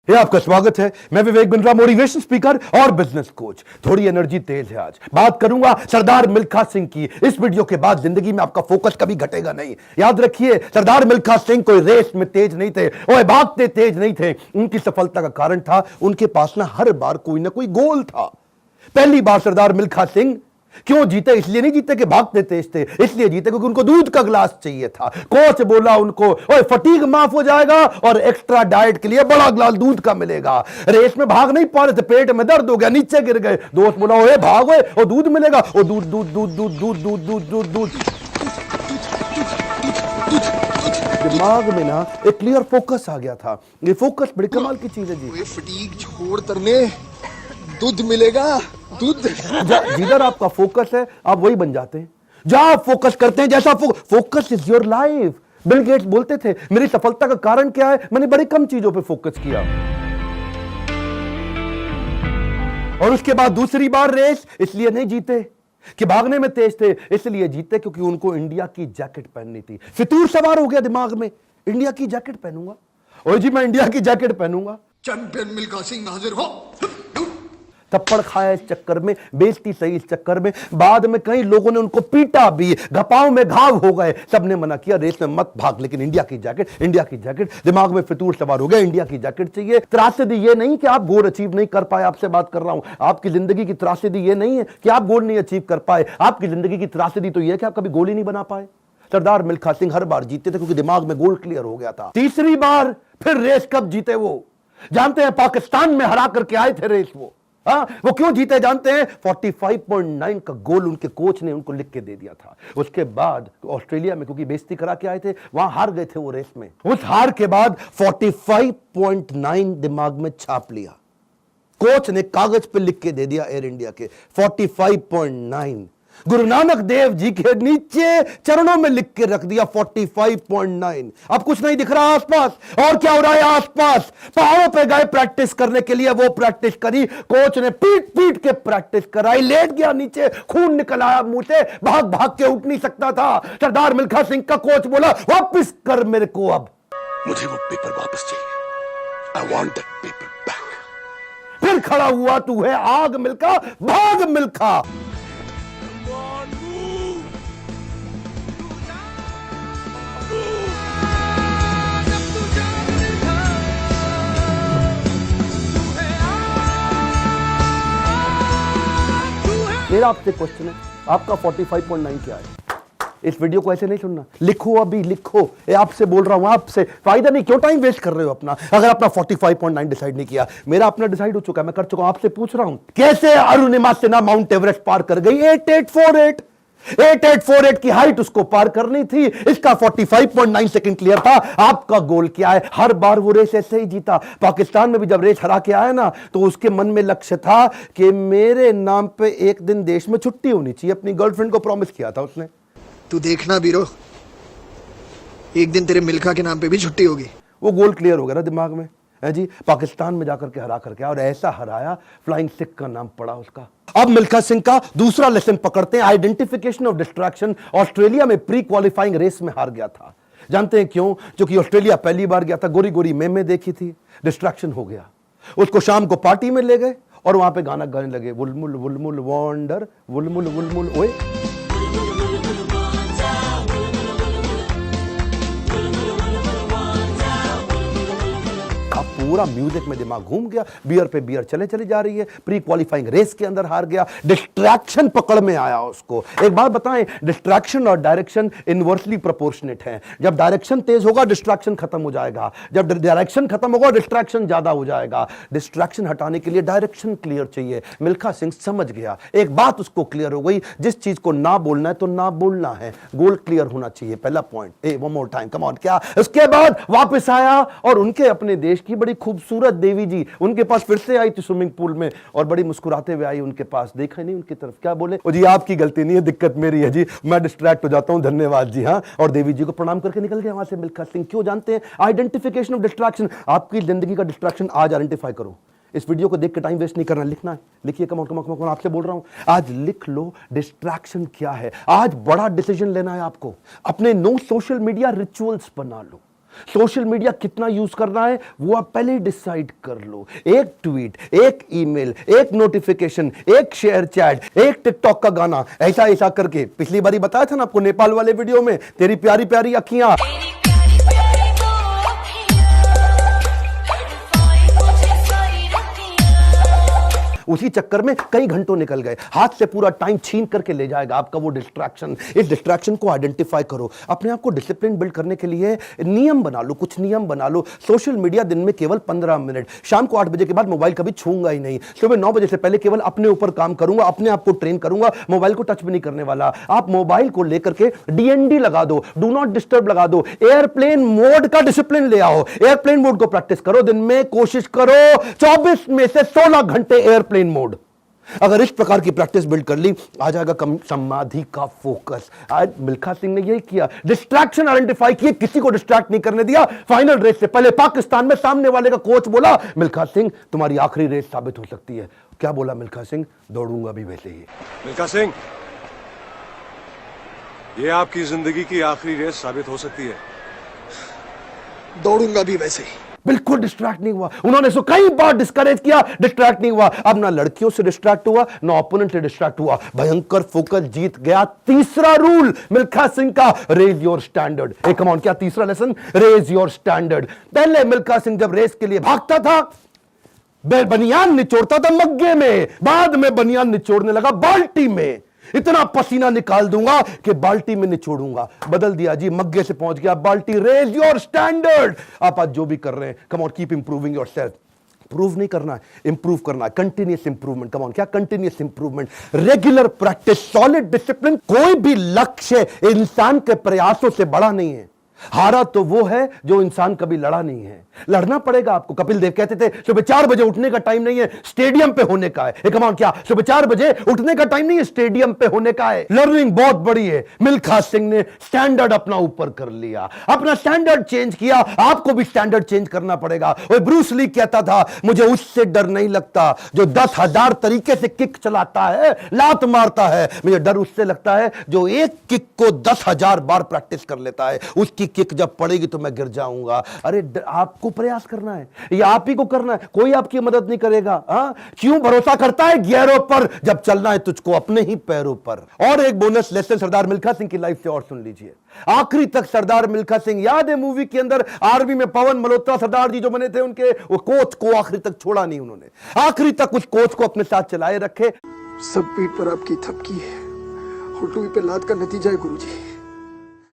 ये आपका स्वागत है। मैं विवेक बिंद्रा, मोटिवेशन स्पीकर और बिजनेस कोच। थोड़ी एनर्जी तेज है। आज बात करूंगा सरदार मिल्खा सिंह की। इस वीडियो के बाद जिंदगी में आपका फोकस कभी घटेगा नहीं। याद रखिए, सरदार मिल्खा सिंह कोई रेस में तेज नहीं थे, वो भागते तेज नहीं थे। उनकी सफलता का कारण था उनके पास ना हर बार कोई ना कोई गोल था। पहली बार सरदार मिल्खा सिंह क्यों जीते? इसलिए नहीं जीते कि भागते तेज थे, इसलिए जीते क्योंकि उनको दूध का गिलास चाहिए था। कोच बोला उनको, ओए फटीग माफ हो जाएगा और एक्स्ट्रा डाइट के लिए बड़ा गिलास दूध का मिलेगा। रेस में भाग नहीं पा रहे थे, पेट में दर्द हो गया, नीचे गिर गए। दोस्त बोला, ओए भागो और दूध मिलेगा। और दूध दूध दूध दूध दूध दूध दूध दूध दूध दिमाग में ना एक क्लियर फोकस आ गया था। ये फोकस बड़ी कमाल की चीज है जी। फटीग छोड़ तरने दूध मिलेगा, दूध। जिधर आपका फोकस है आप वही बन जाते हैं। जहां आप फोकस करते हैं, जैसा focus is your life. Bill Gates बोलते थे, मेरी सफलता का कारण क्या है? मैंने बड़ी कम चीजों पे फोकस किया। और उसके बाद दूसरी बार रेस इसलिए नहीं जीते कि भागने में तेज थे, इसलिए जीते क्योंकि उनको इंडिया की जैकेट पहननी थी। फितूर सवार हो गया दिमाग में, इंडिया की जैकेट पहनूंगा। और जी मैं इंडिया की जैकेट पहनूंगा। चैंपियन मिल्खा सिंह हाजिर हो। थप्पड़ खाया इस चक्कर में, बेइज्जती सही इस चक्कर में। बाद में कई लोगों ने उनको पीटा भी, घपाव में घाव हो गए। सबने मना किया, रेस में मत भाग, लेकिन इंडिया की जैकेट, इंडिया की जैकेट। दिमाग में फितूर सवार हो गया, इंडिया की जैकेट चाहिए। त्रासदी ये नहीं कि आप गोल अचीव नहीं कर पाए, आपसे बात कर रहा हूं। आपकी जिंदगी की त्रासदी ये नहीं है कि आप गोल नहीं अचीव कर पाए। आपकी जिंदगी की त्रासदी तो ये है कि आप कभी गोल ही नहीं बना पाए। सरदार मिल्खा सिंह हर बार जीते थे क्योंकि दिमाग में गोल क्लियर हो गया था। तीसरी बार फिर रेस कब जीते वो जानते हैं? पाकिस्तान में हरा करके आए थे रेस वो। वो क्यों जीते जानते हैं? 45.9 का गोल उनके कोच ने उनको लिख के दे दिया था। उसके बाद ऑस्ट्रेलिया में क्योंकि बेइज्जती करा के आए थे, वहां हार गए थे वो रेस में। उस हार के बाद 45.9 दिमाग में छाप लिया। कोच ने कागज पे लिख के दे दिया एयर इंडिया के 45.9। गुरु नानक देव जी के नीचे चरणों में लिख के रख दिया 45.9। अब कुछ नहीं दिख रहा आसपास। और क्या हो रहा है आसपास? पहाड़ों पे गए प्रैक्टिस करने के लिए, वो प्रैक्टिस करी। कोच ने पीट पीट के प्रैक्टिस कराई। लेट गया नीचे, खून निकल आया मुंह से, भाग भाग के उठ नहीं सकता था। सरदार मिल्खा सिंह का कोच बोला, वापस कर मेरे को, अब मुझे वो पेपर वापस चाहिए। I want that paper back। फिर खड़ा हुआ, तू है आग मिल्खा, भाग मिल्खा। मेरा आपसे क्वेश्चन है, आपका 45.9 क्या है? इस वीडियो को ऐसे नहीं सुनना, लिखो, अभी लिखो। ये आपसे बोल रहा हूं, आपसे। फायदा नहीं, क्यों टाइम वेस्ट कर रहे हो अपना? अगर अपना 45.9 डिसाइड नहीं किया, मेरा अपना डिसाइड हो चुका है, मैं कर चुका हूं। आपसे पूछ रहा हूं, कैसे अरुणिमा सिन्हा माउंट एवरेस्ट पार कर गई? 8848 की हाइट उसको पार करनी थी। इसका 45.9 सेकंड क्लियर था। आपका गोल क्या है? हर बार वो रेस ऐसे ही जीता। पाकिस्तान में भी जब रेस हरा के आया ना, तो उसके मन में लक्ष्य था कि मेरे नाम पे एक दिन देश में छुट्टी होनी चाहिए। अपनी गर्लफ्रेंड को प्रॉमिस किया था उसने। तू देखना बीरो, एक दिन तेरे मिल्खा के नाम पे भी छुट्टी होगी। वो गोल क्लियर हो गया ना दिमाग में, है जी। पाकिस्तान में जाकर के हरा करके, और ऐसा हराया, फ्लाइंग सिख का नाम पड़ा उसका। अब मिल्खा सिंह का दूसरा लेसन पकड़ते हैं, आइडेंटिफिकेशन ऑफ डिस्ट्रैक्शन। ऑस्ट्रेलिया में प्री क्वालिफाइंग रेस में हार गया था। जानते हैं क्यों? क्योंकि ऑस्ट्रेलिया पहली बार गया था, गोरी गोरी मेमे देखी थी, डिस्ट्रैक्शन हो गया। उसको शाम को पार्टी में ले गए और वहां पे गाना गाने लगे, वुलमुल वुलमुल वॉन्डर, वुलमुल वुलमुल ओए। पूरा म्यूजिक में दिमाग घूम गया, बियर पे बियर चले चली जा रही है। प्री क्वालिफाइंग रेस के अंदर हार गया, डिस्ट्रैक्शन पकड़ में आया उसको। एक बात बताएं, डिस्ट्रैक्शन और डायरेक्शन इनवर्सली प्रोपोर्शनेट है। जब डायरेक्शन तेज होगा, डिस्ट्रैक्शन खत्म हो जाएगा। जब डायरेक्शन खत्म होगा, डिस्ट्रैक्शन ज्यादा हो जाएगा। डिस्ट्रैक्शन हटाने के लिए डायरेक्शन क्लियर चाहिए। मिल्खा सिंह समझ गया, एक बात उसको क्लियर हो गई, जिस चीज को ना बोलना है तो ना बोलना है। गोल क्लियर होना चाहिए, पहला point. One more time, come on. क्या? उसके बाद वापस आया और उनके अपने देश की बड़ी खूबसूरत देवी जी उनके पास फिर से आई थी स्विमिंग पूल में, और बड़ी मुस्कुराते हुए आई उनके पास। देखा नहीं उनकी तरफ, क्या बोले? जी आपकी गलती नहीं है, दिक्कत मेरी है जी, मैं डिस्ट्रैक्ट हो जाता हूं, धन्यवाद जी। हाँ, और देवी जी को प्रणाम करके निकल गया वहां से मिल्खा सिंह। क्यों जानते हैं? Identification of distraction. आपकी जिंदगी का डिस्ट्रैक्शन आज आइडेंटिफाई करो। इस वीडियो को देख के टाइम वेस्ट नहीं करना, लिखना है। लिखिए, कम ऑन आपसे बोल रहा हूं, आज लिख लो डिस्ट्रैक्शन क्या है। आज बड़ा डिसीजन लेना है आपको। अपने नो सोशल मीडिया रिचुअल्स बना लो। सोशल मीडिया कितना यूज करना है वो आप पहले ही डिसाइड कर लो। एक ट्वीट, एक ईमेल, एक नोटिफिकेशन, एक शेयर चैट, एक टिकटॉक का गाना, ऐसा ऐसा करके। पिछली बारी बताया था ना आपको नेपाल वाले वीडियो में, तेरी प्यारी प्यारी अखियां, उसी चक्कर में कई घंटों निकल गए, हाथ से पूरा टाइम छीन करके ले जाएगा आपका वो डिस्ट्रैक्शन। इस डिस्ट्रैक्शन को आइडेंटिफाई करो, अपने आप को डिसिप्लिन बिल्ड करने के लिए नियम बना लो, कुछ नियम बना लो। सोशल मीडिया दिन में केवल 15 मिनट, शाम को 8 बजे के बाद मोबाइल कभी छूंगा ही नहीं, सुबह 9 बजे से पहले केवल अपने ऊपर काम करूंगा, अपने आप को ट्रेन करूंगा, मोबाइल को टच भी नहीं करने वाला। आप मोबाइल को लेकर के डीएनडी लगा दो, डू नॉट डिस्टर्ब लगा दो, एयरप्लेन मोड का डिसिप्लिन ले आओ, एयरप्लेन मोड को प्रैक्टिस करो। दिन में कोशिश करो 24 में से 16 घंटे एयरप्लेन मोड। अगर इस प्रकार की प्रैक्टिस बिल्ड कर ली, आ जाएगा कम समाधि का फोकस। आज मिल्खा सिंह ने यही किया, डिस्ट्रैक्शन आइडेंटिफाई किए, किसी को डिस्ट्रैक्ट नहीं करने दिया। फाइनल रेस से पहले पाकिस्तान में सामने वाले का कोच बोला, मिल्खा सिंह तुम्हारी आखिरी रेस साबित हो सकती है। क्या बोला मिल्खा सिंह? दौड़ूंगा भी वैसे ही। मिल्खा सिंह, ये आपकी जिंदगी की आखिरी रेस साबित हो सकती है। दौड़ूंगा भी वैसे ही। बिल्कुल डिस्ट्रैक्ट नहीं हुआ। उन्होंने इसको कई बार डिस्करेज किया, डिस्ट्रैक्ट नहीं हुआ। अब ना लड़कियों से डिस्ट्रैक्ट हुआ, ना ओपोनेंट से डिस्ट्रैक्ट हुआ, भयंकर फोकस, जीत गया। तीसरा रूल मिल्खा सिंह का, रेज योर स्टैंडर्ड। ए कम ऑन, क्या तीसरा लेसन? Raise your standard. पहले मिल्खा सिंह जब रेस के लिए भागता था, बनियान निचोड़ता था मग्गे में, बाद में बनियान निचोड़ने लगा बाल्टी में। इतना पसीना निकाल दूंगा कि बाल्टी में निचोड़ूंगा। बदल दिया जी, मग्गे से पहुंच गया बाल्टी। Raise your standard. आप आज जो भी कर रहे हैं, come on, keep improving yourself. Prove नहीं करना है, इंप्रूव करना है, कंटिन्यूअस इंप्रूवमेंट। कम ऑन, क्या continuous improvement? Regular practice, solid discipline. कोई भी लक्ष्य इंसान के प्रयासों से बड़ा नहीं है। हारा तो वो है जो इंसान कभी लड़ा नहीं है। लड़ना पड़ेगा आपको। कपिल देव कहते थे सुबह 4 बजे उठने का टाइम नहीं है, स्टेडियम पे होने का है। कमान, क्या सुबह 4 बजे उठने का टाइम नहीं है, स्टेडियम पे होने का है। लर्निंग बहुत बड़ी है। मिल्खा सिंह ने स्टैंडर्ड अपना ऊपर कर लिया, अपना स्टैंडर्ड चेंज किया। आपको भी स्टैंडर्ड चेंज करना पड़ेगा। और ब्रूस ली कहता था, मुझे उससे डर नहीं लगता जो 10,000 तरीके से किक चलाता है, लात मारता है। मुझे डर उससे लगता है जो एक किक को 10,000 बार प्रैक्टिस कर लेता है। उसकी किक जब पड़ेगी तो मैं गिर जाऊंगा। अरे आपको प्रयास करना है, ये आप ही को करना है, कोई आपकी मदद नहीं करेगा। क्यों भरोसा करता है गियरों पर, जब चलना है तुझको अपने ही पैरों पर। और एक बोनस लेसन सरदार मिल्खा सिंह की लाइफ से और सुन लीजिए। आखिरी तक सरदार मिल्खा सिंह, याद है मूवी के अंदर आर्मी में पवन मल्होत्रा सरदार जी जो बने थे, उनके वो कोच को आखिरी तक छोड़ा नहीं उन्होंने। आखिरी तक उस कोच को अपने साथ चलाए रखे। सब पीठ पर आपकी थपकी है, हुटुई पे लात का नतीजा है गुरुजी।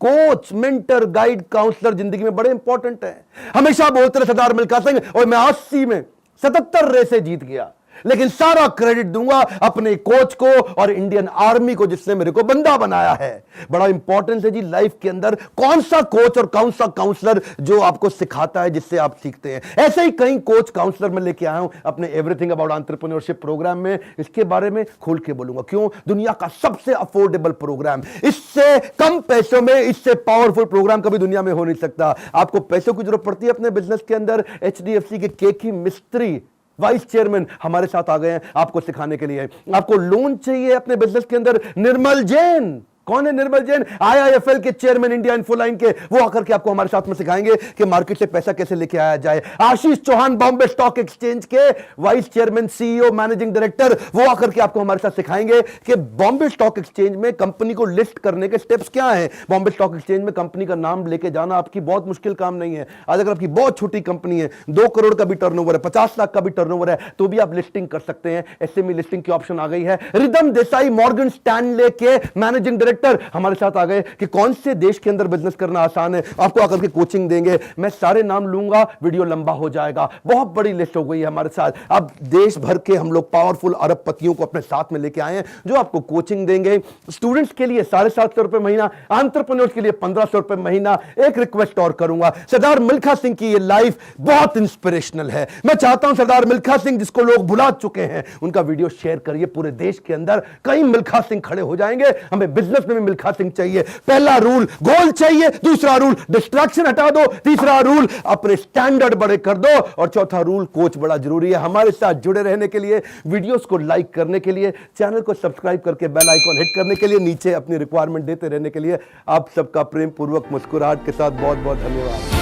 कोच, मेंटर, गाइड, काउंसलर जिंदगी में बड़े इंपॉर्टेंट है। हमेशा बोलते रहे सरदार मिल्खा सिंह, और मैं 80 में 77 रेसें जीत गया, लेकिन सारा क्रेडिट दूंगा अपने कोच को और इंडियन आर्मी को जिसने मेरे को बंदा बनाया है। बड़ा इंपॉर्टेंट है जी लाइफ के अंदर कौन सा कोच और कौन सा काउंसलर जो आपको सिखाता है, जिससे आप सीखते हैं। ऐसे ही कई कोच काउंसलर मैं लेके आया हूं अपने एवरीथिंग अबाउट एंटरप्रेन्योरशिप प्रोग्राम में। इसके बारे में खोल के बोलूंगा। क्यों? दुनिया का सबसे अफोर्डेबल प्रोग्राम, इससे कम पैसों में इससे पावरफुल प्रोग्राम कभी दुनिया में हो नहीं सकता। आपको पैसों की जरूरत पड़ती है अपने बिजनेस के अंदर, HDFC के केकी मिस्त्री वाइस चेयरमैन हमारे साथ आ गए हैं आपको सिखाने के लिए। आपको लोन चाहिए अपने बिजनेस के अंदर, निर्मल जैन। कौन है निर्मल जैन? IIFL के चेयरमैन, इंडिया इन्फोलाइन के। वो आकर के आपको हमारे साथ में सिखाएंगे कि मार्केट से पैसा कैसे लेके आया जाए। आशीष चौहान, बॉम्बे स्टॉक एक्सचेंज के vice chairman, CEO, managing director, वो आकर के आपको हमारे साथ सिखाएंगे कि बॉम्बे स्टॉक एक्सचेंज में कंपनी को लिस्ट करने के स्टेप्स क्या हैं। बॉम्बे स्टॉक एक्सचेंज में कंपनी का नाम लेके जाना आपकी बहुत मुश्किल काम नहीं है। आज अगर आपकी बहुत छोटी कंपनी है, 2 करोड़ का भी टर्नओवर है, 50 लाख का भी टर्नओवर है, तो भी आप लिस्टिंग कर सकते हैं। SME लिस्टिंग की ऑप्शन आ गई है। रिदम देसाई, मॉर्गन स्टैनले के मैनेजिंग डायरेक्टर हमारे साथ आ गए कि कौन से देश के अंदर बिजनेस करना आसान है। आपको आकर के कोचिंग देंगे। मैं सारे नाम लूंगा, वीडियो लंबा हो जाएगा। बहुत बड़ी लिस्ट हो गई है हमारे साथ। अब देश भर के हम लोग पावरफुल अरबपतियों को अपने साथ में लेके आए हैं जो आपको कोचिंग देंगे। स्टूडेंट्स के लिए 750 रुपए महीना, एंटरप्रेन्योर्स के लिए 1500 रुपए महीना। एक रिक्वेस्ट और करूंगा, सरदार मिल्खा सिंह की ये लाइफ बहुत इंस्पिरेशनल है। मैं चाहता हूं सरदार मिल्खा सिंह जिसको लोग भुला चुके हैं, उनका वीडियो शेयर करिए पूरे देश के अंदर। कई मिल्खा सिंह खड़े हो जाएंगे। हमें बिजनेस में भी मिल्खा सिंह चाहिए। पहला रूल गोल चाहिए, दूसरा रूल डिस्ट्रैक्शन हटा दो, तीसरा रूल अपने स्टैंडर्ड बड़े कर दो, और चौथा रूल कोच बड़ा जरूरी है। हमारे साथ जुड़े रहने के लिए, वीडियोस को लाइक करने के लिए, चैनल को सब्सक्राइब करके बेल आइकॉन हिट करने के लिए, नीचे अपनी रिक्वायरमेंट देते रहने के लिए आप सबका प्रेम पूर्वक मुस्कुराहट के साथ बहुत बहुत धन्यवाद।